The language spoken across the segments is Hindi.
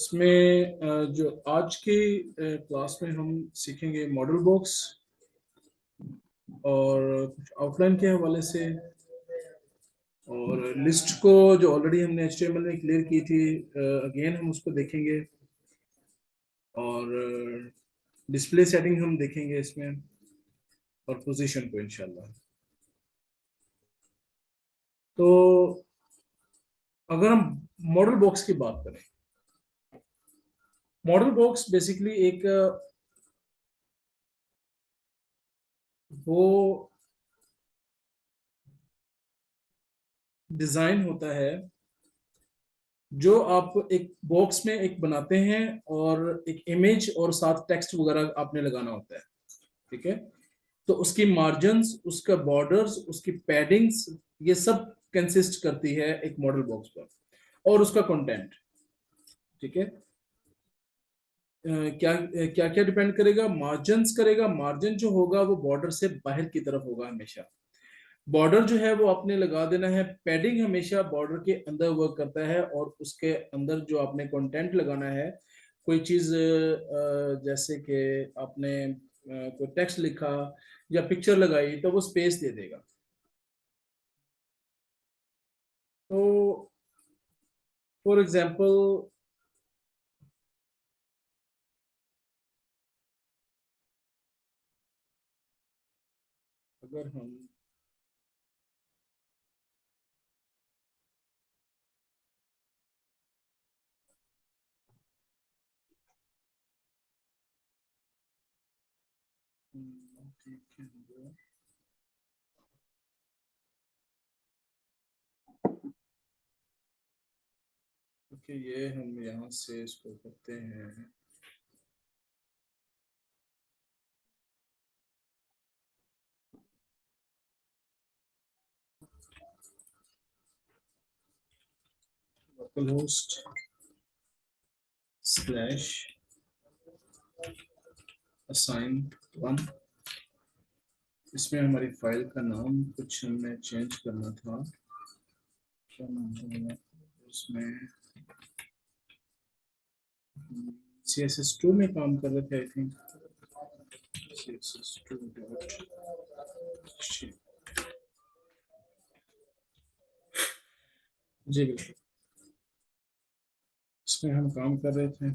इसमें जो आज की क्लास में हम सीखेंगे मॉडल बॉक्स और कुछ आउटलाइन के हवाले से, और लिस्ट को जो ऑलरेडी हमने HTML में क्लियर की थी अगेन हम उसको देखेंगे, और डिस्प्ले सेटिंग हम देखेंगे इसमें, और पोजीशन को इंशाल्लाह। तो अगर हम मॉडल बॉक्स की बात करें, मॉडल बॉक्स बेसिकली एक वो डिजाइन होता है जो आप एक बॉक्स में एक बनाते हैं, और एक इमेज और साथ टेक्स्ट वगैरह आपने लगाना होता है। ठीक है, तो उसकी मार्जिन्स, उसका बॉर्डर्स, उसकी पैडिंग्स, ये सब कंसिस्ट करती है एक मॉडल बॉक्स पर, और उसका कंटेंट। ठीक है, क्या क्या क्या डिपेंड करेगा? मार्जिन्स करेगा। मार्जिन जो होगा वो बॉर्डर से बाहर की तरफ होगा हमेशा। बॉर्डर जो है वो आपने लगा देना है। पैडिंग हमेशा बॉर्डर के अंदर वर्क करता है, और उसके अंदर जो आपने कंटेंट लगाना है, कोई चीज जैसे कि आपने कोई टेक्स्ट लिखा या पिक्चर लगाई तो वो स्पेस दे देगा। तो फॉर एग्जांपल, अगर हम ठीक है, ओके, ये हम यहाँ से इसको करते हैं। Local host slash assign 1। इसमें हमारी फाइल का नाम कुछ हमने चेंज करना था। क्या नाम था उसमें? CSS2 में काम कर रहे थे I think. CSS2 dot G बिल्कुल, इसमें हम काम कर रहे थे।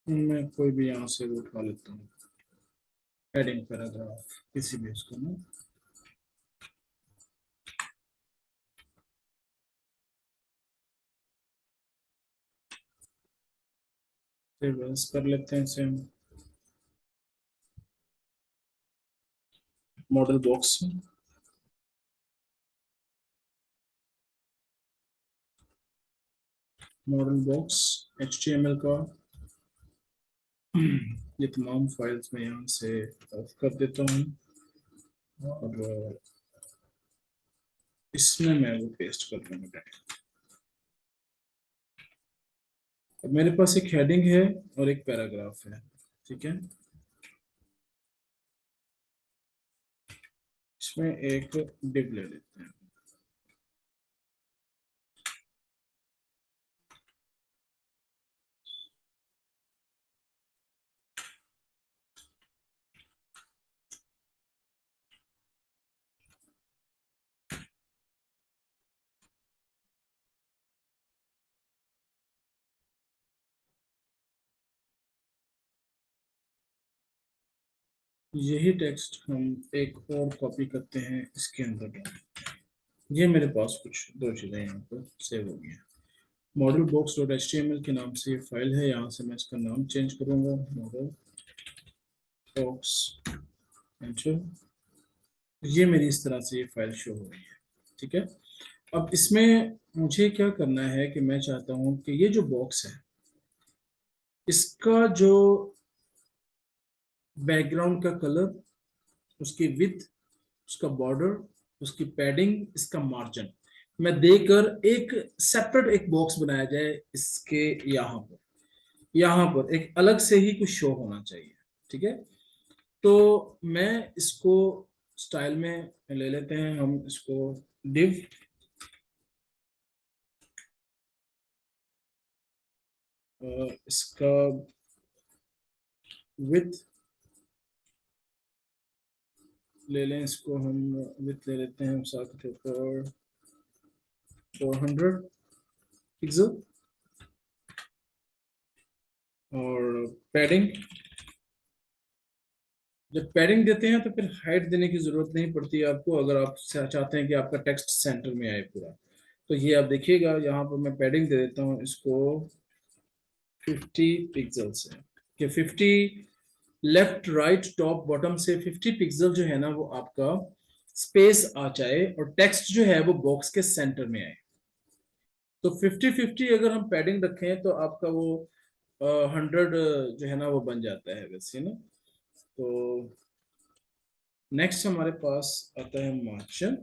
मैं कोई भी यहाँ से उठा लेता हूँ, हेडिंग पैराग्राफ किसी भी उसको ना। बस कर लेते हैं इसे हम मॉडल बॉक्स में। मॉडल बॉक्स HTML का ये तमाम फाइल्स मैं यहाँ से ऑफ कर देता हूँ, और इसमें मैं वो पेस्ट कर दूंगा। अब मेरे पास एक हेडिंग है और एक पैराग्राफ है। ठीक है, इसमें एक डिव ले लेते हैं। यही टेक्स्ट हम एक और कॉपी करते हैं इसके अंदर। ये मेरे पास कुछ दो चीज़ें यहाँ पर सेव हो गई हैं। मॉडल बॉक्स डॉट HTML के नाम से ये फाइल है। यहाँ से मैं इसका नाम चेंज करूँगा, मॉडल बॉक्स, एंटर। ये मेरी इस तरह से ये फाइल शो हो रही है। ठीक है, अब इसमें मुझे क्या करना है कि मैं चाहता हूं कि ये जो बॉक्स है इसका जो बैकग्राउंड का कलर, उसकी विड्थ, उसका बॉर्डर, उसकी पैडिंग, इसका मार्जिन मैं देकर एक सेपरेट एक बॉक्स बनाया जाए इसके यहाँ पर एक अलग से ही कुछ शो होना चाहिए। ठीक है, तो मैं इसको स्टाइल में ले लेते हैं हम इसको, डिव, इसका विथ ले लें, इसको हम विथ ले लेते हैं साथ के ऊपर 400 पिक्सल। और पैडिंग, जब पैडिंग देते हैं तो फिर हाइट देने की जरूरत नहीं पड़ती है आपको, अगर आप चाहते हैं कि आपका टेक्स्ट सेंटर में आए पूरा। तो ये आप देखिएगा यहाँ पर मैं पैडिंग दे देता हूँ इसको 50 पिक्सल से, कि 50 लेफ्ट राइट टॉप बॉटम से 50 पिक्सल जो है ना वो आपका स्पेस आ जाए और टेक्स्ट जो है वो बॉक्स के सेंटर में आए। तो 50-50 अगर हम पैडिंग रखें तो आपका वो 100 जो है ना वो बन जाता है वैसे ना। तो नेक्स्ट हमारे पास आता है मार्जिन।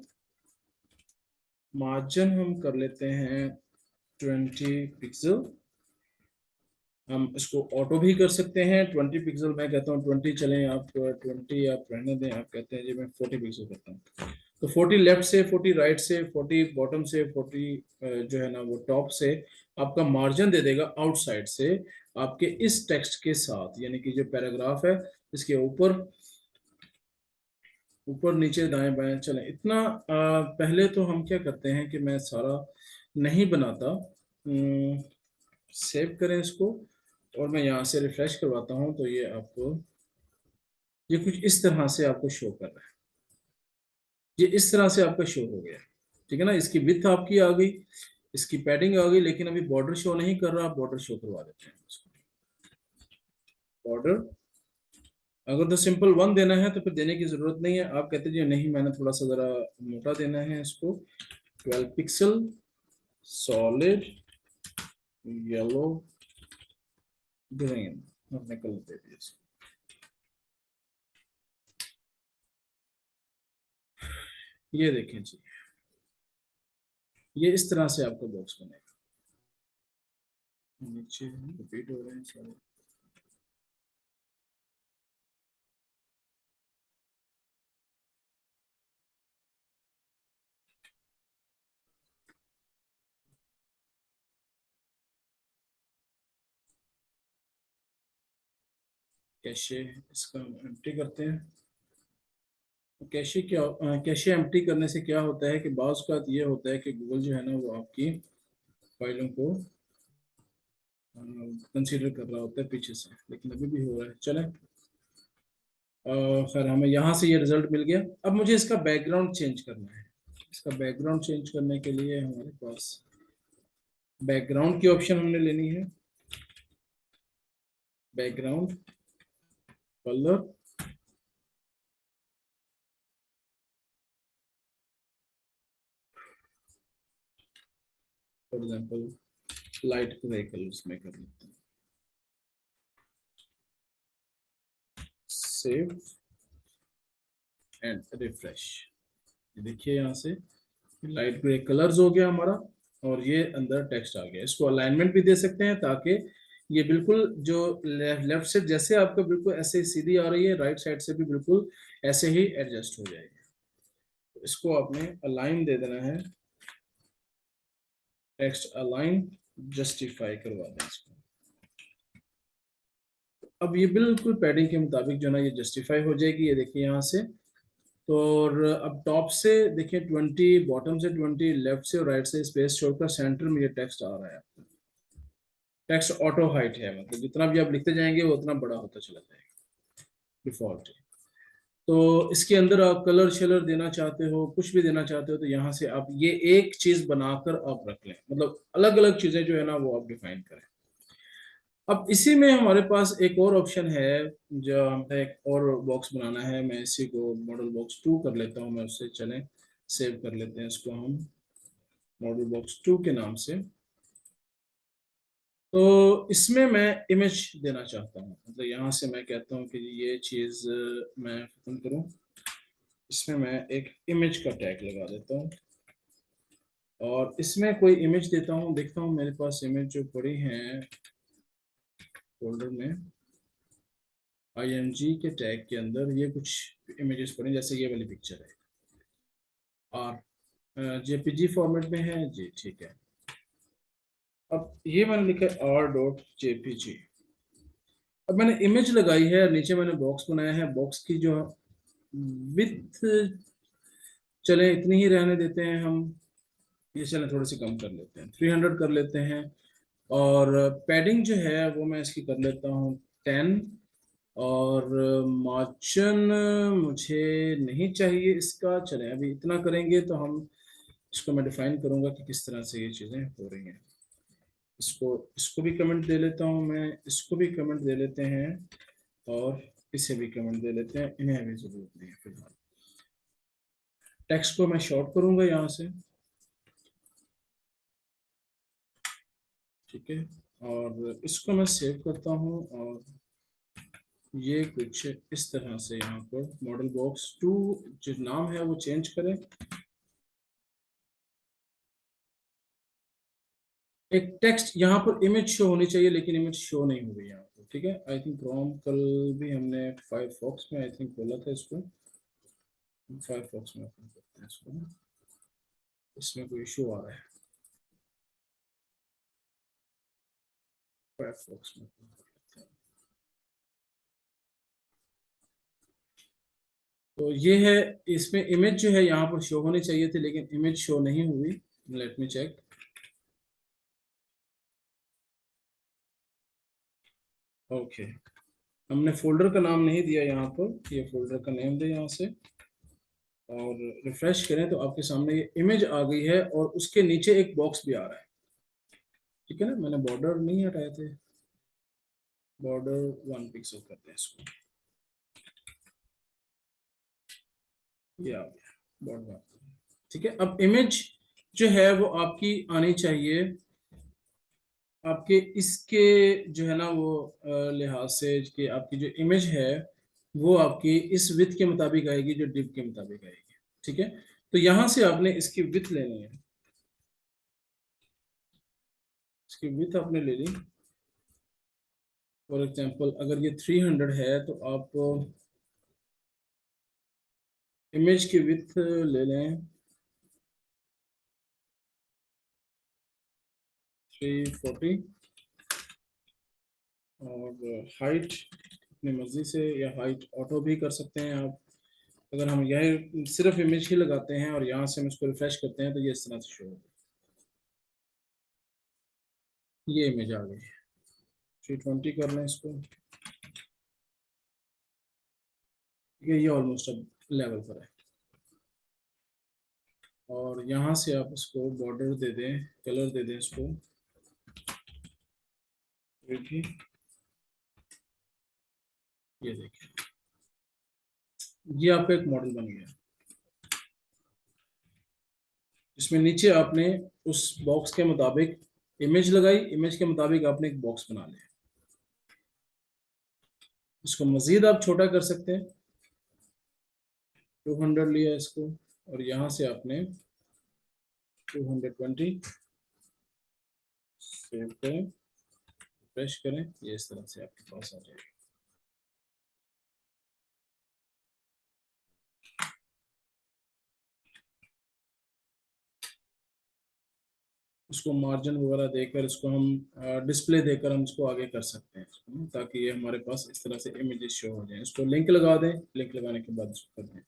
मार्जिन हम कर लेते हैं 20 पिक्सल। हम इसको ऑटो भी कर सकते हैं 20 पिक्सल, मैं कहता हूँ 20 चलें, आप 20 आप रहने दें, आप कहते हैं जी मैं 40 पिक्सल करता हूँ। तो 40 लेफ्ट से, 40 राइट से, 40 बॉटम से, 40 जो है ना वो टॉप से आपका मार्जिन दे देगा आउटसाइड से आपके इस टेक्स्ट के साथ, यानी कि जो पैराग्राफ है इसके ऊपर ऊपर नीचे दाएं बाएं चलें इतना। पहले तो हम क्या करते हैं कि मैं सारा नहीं बनाता, सेव करें इसको और मैं यहाँ से रिफ्रेश करवाता हूँ तो ये आपको ये कुछ इस तरह से आपको शो कर रहा है। ये इस तरह से आपका शो हो गया। ठीक है ना, इसकी विड्थ आपकी आ गई, इसकी पैडिंग आ गई, लेकिन अभी बॉर्डर शो नहीं कर रहा, बॉर्डर शो करवा देते हैं इसको। बॉर्डर अगर तो सिंपल 1 देना है तो फिर देने की जरूरत नहीं है, आप कहते हैं नहीं मैंने थोड़ा सा जरा मोटा देना है इसको, 12 पिक्सल सॉलिड येलो ग्रीन, हमने कलर दे दिया इसको। ये देखें जी, ये इस तरह से आपका बॉक्स बनेगा। नीचे रिपीट हो रहे हैं सारे। कैशे इसका एम्प्टी करते हैं। कैशे क्या, कैशे एम्प्टी करने से क्या होता है कि बाज़ का ये होता है कि गूगल जो है ना वो आपकी फाइलों को कंसीडर कर रहा होता है पीछे से, लेकिन अभी भी हो रहा है। चले, खैर हमें यहाँ से ये रिजल्ट मिल गया। अब मुझे इसका बैकग्राउंड चेंज करना है। इसका बैकग्राउंड चेंज करने के लिए हमारे पास बैकग्राउंड की ऑप्शन हमने लेनी है। Background colour, for example light grey colours में कर लेते हैं। Save and refresh. देखिए यहाँ से लाइट ग्रे कलर्स हो गया हमारा और ये अंदर टेक्स्ट आ गया। इसको अलाइनमेंट भी दे सकते हैं ताकि ये बिल्कुल जो लेफ्ट से जैसे आपका बिल्कुल ऐसे सीधी आ रही है, राइट साइड से भी बिल्कुल ऐसे ही एडजस्ट हो जाएगी। तो इसको आपने अलाइन दे देना है, टेक्स्ट अलाइन, जस्टिफाई करवा दें इसको। अब ये बिल्कुल पैडिंग के मुताबिक जो है ना ये जस्टिफाई हो जाएगी। ये देखिए यहाँ से। तो और अब टॉप से देखिए 20, बॉटम से 20, लेफ्ट से और राइट से स्पेस छोड़कर सेंटर में ये टेक्स्ट आ रहा है। टेक्स्ट ऑटो हाइट है, मतलब जितना भी आप लिखते जाएंगे वो उतना बड़ा होता चला जाएगा, डिफॉल्ट है। तो इसके अंदर आप कलर शलर देना चाहते हो, कुछ भी देना चाहते हो तो यहाँ से आप ये एक चीज बनाकर आप रख लें, मतलब अलग अलग चीजें जो है ना वो आप डिफाइन करें। अब इसी में हमारे पास एक और ऑप्शन है, जो हमें एक और बॉक्स बनाना है। मैं इसी को मॉडल बॉक्स 2 कर लेता हूँ मैं उससे, चलें सेव कर लेते हैं इसको हम मॉडल बॉक्स 2 के नाम से। तो इसमें मैं इमेज देना चाहता हूँ, मतलब यहाँ से मैं कहता हूँ कि ये चीज़ मैं खत्म करूँ। इसमें मैं एक इमेज का टैग लगा देता हूँ और इसमें कोई इमेज देता हूँ। देखता हूँ मेरे पास इमेज जो पड़ी हैं फोल्डर में, img के टैग के अंदर ये कुछ इमेजेस पड़ी, जैसे ये वाली पिक्चर है और जेपीजी फॉर्मेट में है जी, ठीक है। अब ये मैंने लिखा है r.jpg। अब मैंने इमेज लगाई है, नीचे मैंने बॉक्स बनाया है। बॉक्स की जो विथ, चले इतनी ही रहने देते हैं हम, ये चले थोड़ी सी कम कर लेते हैं, 300 कर लेते हैं। और पैडिंग जो है वो मैं इसकी कर लेता हूँ 10। और मार्जिन मुझे नहीं चाहिए इसका, चले अभी इतना करेंगे। तो हम इसको मैं डिफाइन करूंगा कि किस तरह से ये चीज़ें हो रही हैं। इसको इसको भी कमेंट दे लेता हूँ मैं, इसको भी कमेंट दे लेते हैं और इसे भी कमेंट दे लेते हैं, इन्हें अभी जरूरत नहीं है फिलहाल। टेक्स्ट को मैं शॉर्ट करूंगा यहाँ से, ठीक है। और इसको मैं सेव करता हूँ और ये कुछ इस तरह से यहाँ पर मॉडल बॉक्स 2 जो नाम है वो चेंज करें। एक टेक्स्ट यहाँ पर इमेज शो होनी चाहिए, लेकिन इमेज शो नहीं हो रही यहाँ पर, ठीक है। आई थिंक क्रोम कल भी हमने फायरफॉक्स में आई थिंक खोला था इसको, फायरफॉक्स में ओपन करते हैं इसको। इसमें कोई इशू आ रहा है, फायरफॉक्स में open कर लेते हैं। तो ये है, इसमें इमेज जो है यहाँ पर शो होनी चाहिए थी, लेकिन इमेज शो नहीं हुई। Let me check. ओके, हमने फोल्डर का नाम नहीं दिया यहाँ पर, ये फोल्डर का नेम दे यहाँ से और रिफ्रेश करें तो आपके सामने ये इमेज आ गई है और उसके नीचे एक बॉक्स भी आ रहा है, ठीक है ना। मैंने बॉर्डर नहीं हटाए थे, बॉर्डर 1 पिक्सल करते हैं इसको, ये आ गया बॉर्डर, ठीक है। अब इमेज जो है वो आपकी आनी चाहिए आपके इसके जो है ना वो लिहाज से कि आपकी जो इमेज है वो आपकी इस विथ के मुताबिक आएगी, जो डिव के मुताबिक आएगी, ठीक है। तो यहां से आपने इसकी विथ लेनी है, इसकी विथ आपने ले ली। फॉर एग्जांपल अगर ये 300 है तो आप इमेज की विथ ले लें 340 और हाइट अपनी मर्जी से, या हाइट ऑटो भी कर सकते हैं आप। अगर हम यह सिर्फ इमेज ही लगाते हैं और यहाँ से हम इसको रिफ्रेश करते हैं तो ये इस तरह से शो होगा। ये इमेज आ गई, 320 कर लें इसको, ये ऑलमोस्ट अब लेवल पर है। और यहाँ से आप इसको बॉर्डर दे दें, कलर दे दें इसको, देखिए ये देखिए ये आपका एक मॉडल बन गया, इसमें नीचे आपने उस बॉक्स के मुताबिक इमेज लगाई, इमेज के मुताबिक आपने एक बॉक्स बना लिया। इसको मजीद आप छोटा कर सकते हैं, 200 लिया इसको और यहाँ से आपने 220 सेव करें, रिफ्रेश करें, ये इस तरह से आपके पास आ जाएगा। उसको मार्जिन वगैरह देकर इसको हम डिस्प्ले देकर हम इसको आगे कर सकते हैं इसको, ताकि ये हमारे पास इस तरह से इमेजेस शो हो जाए। इसको लिंक लगा दें, लिंक लगाने के बाद इसको कर दें।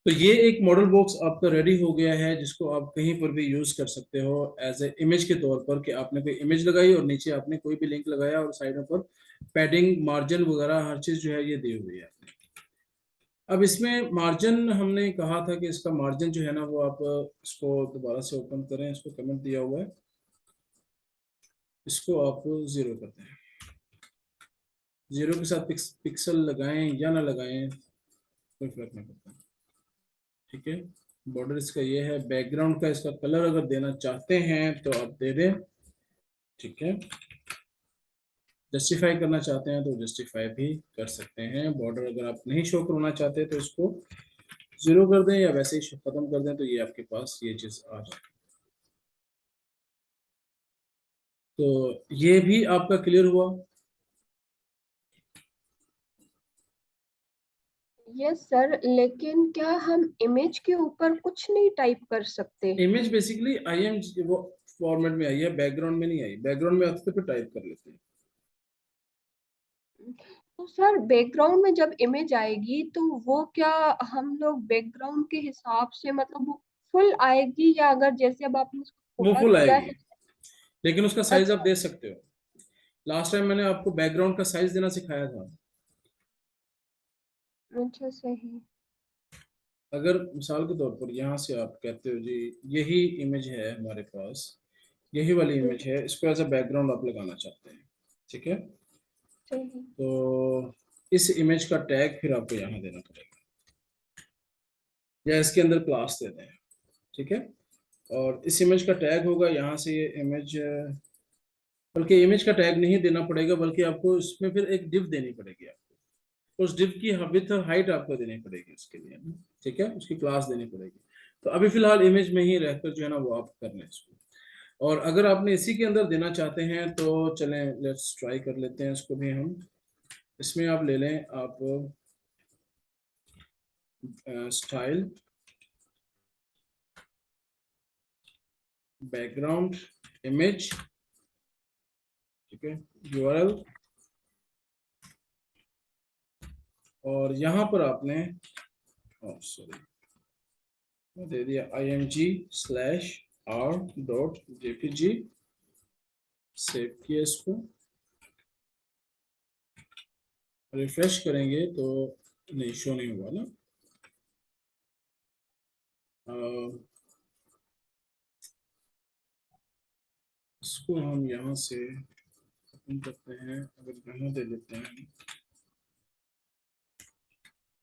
तो ये एक मॉडल बॉक्स आपका रेडी हो गया है, जिसको आप कहीं पर भी यूज कर सकते हो एज ए इमेज के तौर पर, कि आपने कोई इमेज लगाई और नीचे आपने कोई भी लिंक लगाया और साइडों पर पैडिंग मार्जिन वगैरह हर चीज जो है ये दी हुई है। अब इसमें मार्जिन हमने कहा था कि इसका मार्जिन जो है ना वो आप इसको दोबारा से ओपन करें, इसको कमेंट दिया हुआ है, इसको आप 0 कर दें। जीरो के साथ पिक्सल लगाएं या ना लगाएं कोई फर्क नहीं पड़ता। ठीक है, बॉर्डर इसका ये है। बैकग्राउंड का इसका कलर अगर देना चाहते हैं तो आप दे दें। ठीक है, जस्टिफाई करना चाहते हैं तो जस्टिफाई भी कर सकते हैं। बॉर्डर अगर आप नहीं शो करना चाहते तो इसको जीरो कर दें या वैसे ही खत्म कर दें, तो ये आपके पास ये चीज आ जाए। तो ये भी आपका क्लियर हुआ। यस सर, लेकिन क्या हम इमेज के ऊपर कुछ नहीं टाइप कर सकते? इमेज बेसिकली आईएम वो फॉर्मेट में आई है, बैकग्राउंड में नहीं आई। बैकग्राउंड में आते तो फिर टाइप कर लेते हैं। तो सर बैकग्राउंड में जब इमेज आएगी तो वो क्या हम लोग बैकग्राउंड के हिसाब से, मतलब वो फुल आएगी, या अगर जैसे अब आपने उसको वो थोड़ा फुल किया आएगी, है? लेकिन उसका साइज आप अच्छा। दे सकते हो। लास्ट टाइम मैंने आपको बैकग्राउंड का साइज देना सिखाया था। अच्छा सही। अगर मिसाल के तौर पर यहाँ से आप कहते हो जी यही इमेज है हमारे पास, यही वाली इमेज है, इसको एज अ बैकग्राउंड आप लगाना चाहते हैं। ठीक है, सही। तो इस इमेज का टैग फिर आपको यहाँ देना पड़ेगा या इसके अंदर क्लास दे दें। ठीक है, और इस इमेज का टैग होगा यहाँ से ये इमेज, बल्कि इमेज का टैग नहीं देना पड़ेगा, बल्कि आपको इसमें फिर एक डिव देनी पड़ेगी। आपको उस डिव की विड्थ और हाइट आपको देनी पड़ेगी उसके लिए। ठीक है, उसकी क्लास देनी पड़ेगी। तो अभी फिलहाल इमेज में ही रहकर जो है ना वो आप कर लें इसको। और अगर आपने इसी के अंदर देना चाहते हैं तो चलें, लेट्स ट्राई कर लेते हैं इसको भी हम। इसमें आप ले लें आप स्टाइल बैकग्राउंड इमेज। ठीक है, यूआरएल, और यहाँ पर आपने सॉरी दे दिया img/r.jpg। सेव किया इसको, रिफ्रेश करेंगे तो नहीं, शो नहीं हुआ ना। इसको हम यहाँ से ओपन करते हैं, अगर यहाँ दे देते हैं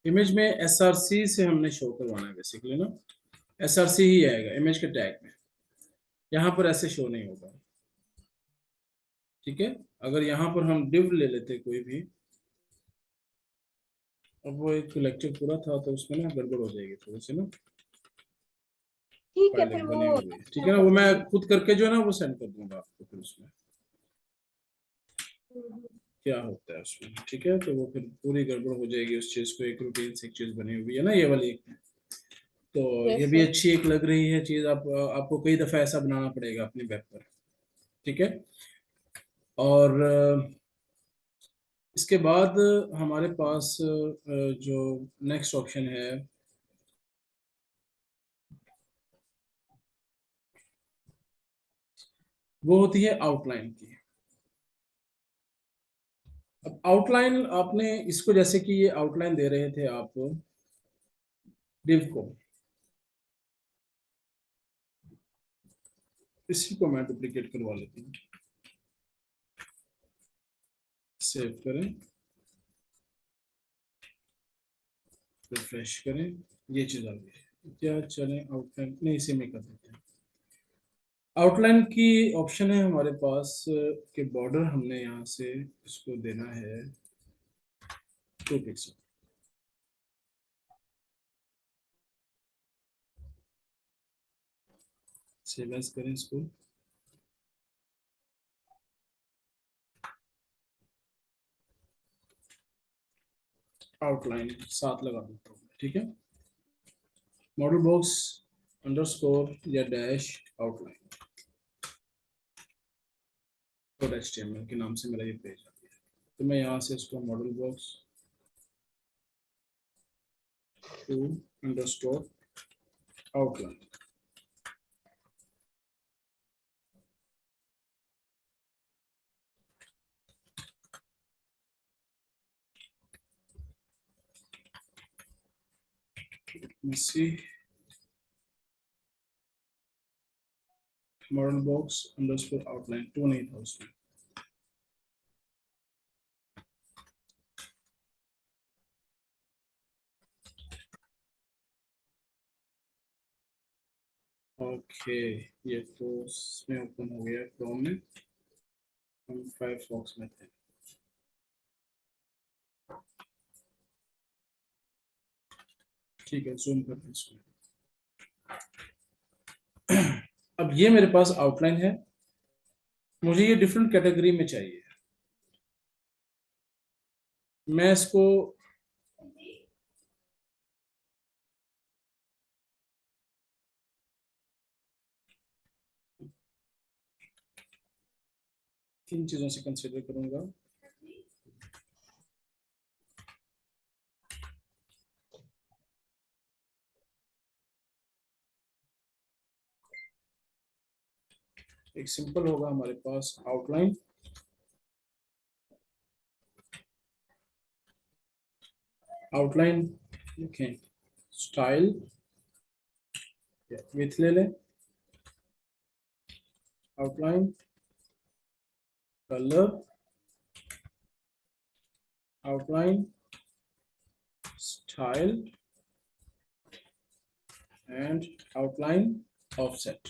इमेज में एसआरसी से हमने शो करवाना है बेसिकली ना। एसआरसी ही आएगा इमेज के टैग में, यहाँ पर ऐसे शो नहीं होगा। ठीक है, अगर यहाँ पर हम डिव ले लेते कोई भी, अब वो एक लेक्चर पूरा था तो उसमें ना गड़बड़ हो जाएगी थोड़ी सी ना, ठीक है, फाइल फिर एक बनी वो हुई है। ठीक सेव है ना, कर वो मैं दीजिए। खुद करके जो है ना वो सेंड कर दूंगा आपको फिर उसमें हम्म। क्या होता है उसमें। ठीक है, तो वो फिर पूरी गड़बड़ हो जाएगी उस चीज को, एक रूटीन से एक चीज बनी हुई है ना ये वाली। तो ये यस भी सर। अच्छी एक लग रही है चीज। आप आपको कई दफा ऐसा बनाना पड़ेगा अपनी वेब पर। ठीक है, और इसके बाद हमारे पास जो नेक्स्ट ऑप्शन है वो होती है आउटलाइन की। अब आउटलाइन आपने इसको, जैसे कि ये आउटलाइन दे रहे थे आप डिव को, इसी को मैं डुप्लीकेट करवा लेती हूँ। सेव करें, रिफ्रेश करें, ये चीज आ गई क्या। चलें आउटलाइन नहीं, इसी में कर देते हैं। आउटलाइन की ऑप्शन है हमारे पास कि बॉर्डर हमने यहाँ से इसको देना है 2 पिक्सल। सेव एज करें इसको, आउटलाइन साथ लगा देता हूँ। ठीक है, मॉडल बॉक्स अंडरस्कोर या डैश आउटलाइन डॉट एचटीएमएल के नाम से मेरा ये पेज आ गया। तो मैं यहाँ से इसको model box two underscore outline, see model box underscore outline 2 नहीं था उसमें। ओके, ये तो इसमें ओपन हो गया क्रोम में, हम फायरफॉक्स में थे। ठीक है, जूम करते हैं इसको। अब ये मेरे पास आउटलाइन है, मुझे ये डिफरेंट कैटेगरी में चाहिए। मैं इसको किन चीजों से कंसिडर करूंगा। एक सिंपल होगा हमारे पास आउटलाइन, आउटलाइन लिखें, स्टाइल विथ ले लें, outline, colour, outline, style and outline offset.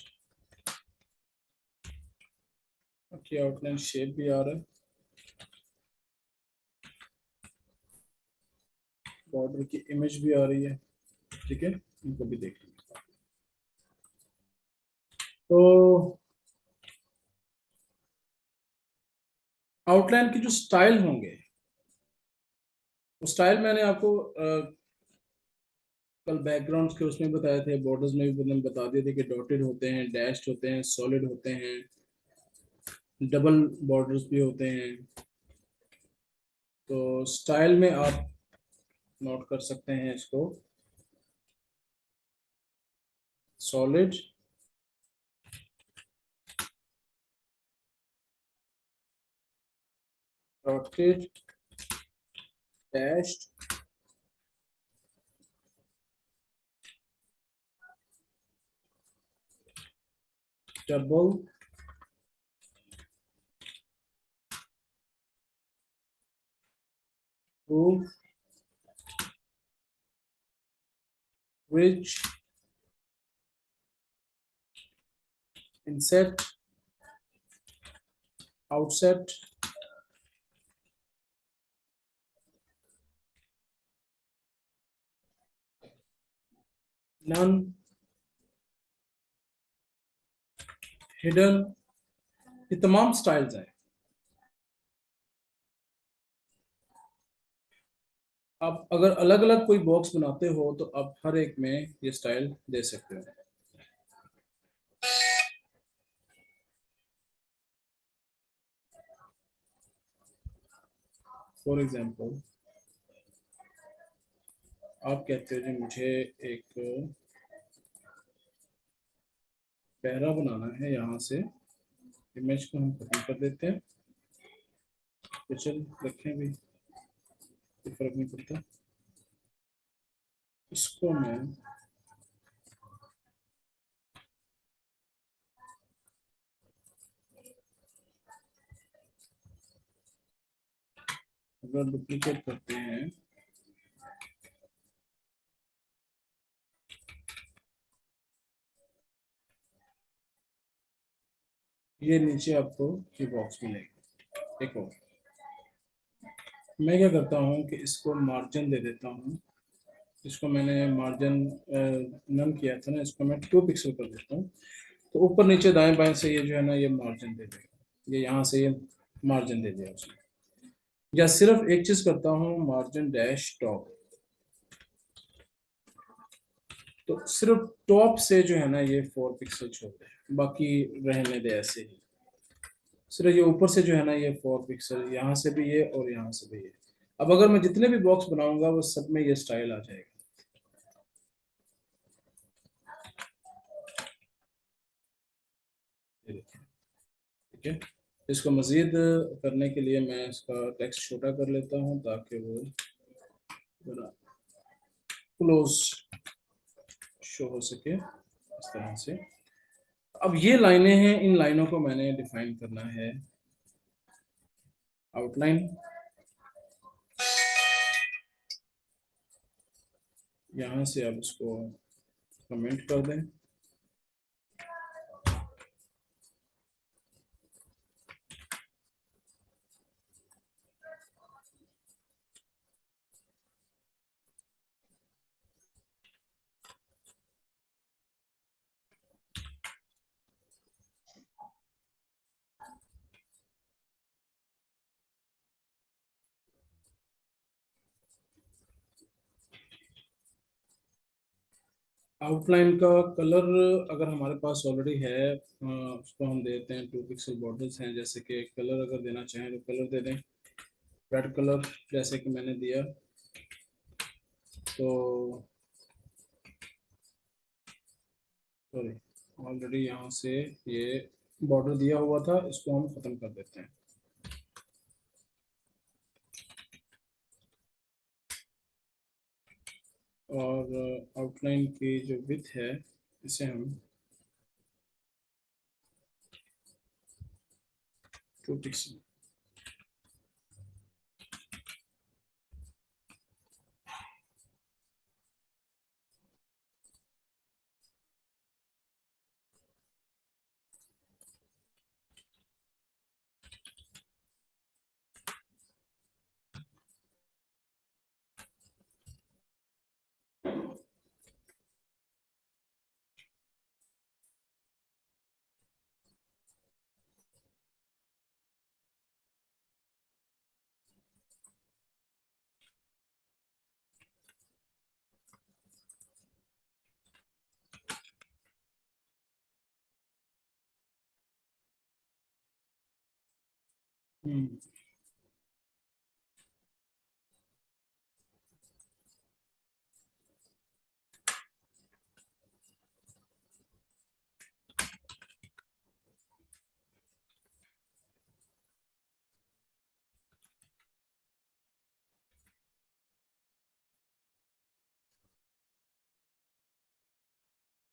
Okay, outline shape भी आ रहा है, बॉर्डर की इमेज भी आ रही है। ठीक है, इनको भी देख लेंगे। तो आउटलाइन के जो स्टाइल होंगे, वो स्टाइल मैंने आपको कल बैकग्राउंड के उसमें बताए थे, बॉर्डर्स में भी मैंने बता दिए थे कि डॉटेड होते हैं, डैश्ड होते हैं, सॉलिड होते हैं, डबल बॉर्डर्स भी होते हैं। तो स्टाइल में आप नोट कर सकते हैं इसको, solid, dotted, dashed, double, groove, ridge, inset, outset, none, hidden, ये तमाम स्टाइल्स हैं। आप अगर अलग अलग कोई बॉक्स बनाते हो तो आप हर एक में ये स्टाइल दे सकते हो। फॉर एग्जाम्पल, आप कहते हो जी मुझे एक पैरा बनाना है, यहाँ से इमेज को हम कॉपी कर देते हैं, तो चल रखें भी, कोई फर्क नहीं पड़ता। इसको मैं अगर डुप्लीकेट करते हैं, ये नीचे आपको ये बॉक्स मिलेगा। एक और मैं क्या करता हूँ कि इसको मार्जिन दे देता हूँ, इसको मैंने मार्जिन नन किया था ना, इसको मैं 2 पिक्सल कर देता हूँ। तो ऊपर नीचे दाएं बाएं से ये जो है ना ये मार्जिन दे देगा, ये यहाँ से ये मार्जिन दे दिया उसने। या सिर्फ एक चीज करता हूँ, मार्जिन डैश टॉप, तो सिर्फ टॉप से जो है ना ये 4 पिक्सल छोड़ दे, बाकी रहने दे ऐसे ही। सिर्फ ये ऊपर से जो है ना ये 4 पिक्सल, यहाँ से भी ये और यहाँ से भी ये। अब अगर मैं जितने भी बॉक्स बनाऊंगा वो सब में ये स्टाइल आ जाएगा। ये देखिए, ठीक है। इसको मजीद करने के लिए मैं इसका टेक्स्ट छोटा कर लेता हूँ ताकि वो क्लोज शो हो सके इस तरह से। अब ये लाइनें हैं, इन लाइनों को मैंने डिफाइन करना है, आउटलाइन, यहाँ से आप इसको कमेंट कर दें, आउटलाइन का कलर अगर हमारे पास ऑलरेडी है, उसको हम देते हैं 2 पिक्सल बॉर्डर्स हैं, जैसे कि कलर अगर देना चाहें तो कलर दे दें, रेड कलर जैसे कि मैंने दिया। तो सॉरी, ऑलरेडी यहाँ से ये बॉर्डर दिया हुआ था, इसको हम खत्म कर देते हैं। और आउटलाइन की जो विड्थ है इसे हम 2 पिक्सल।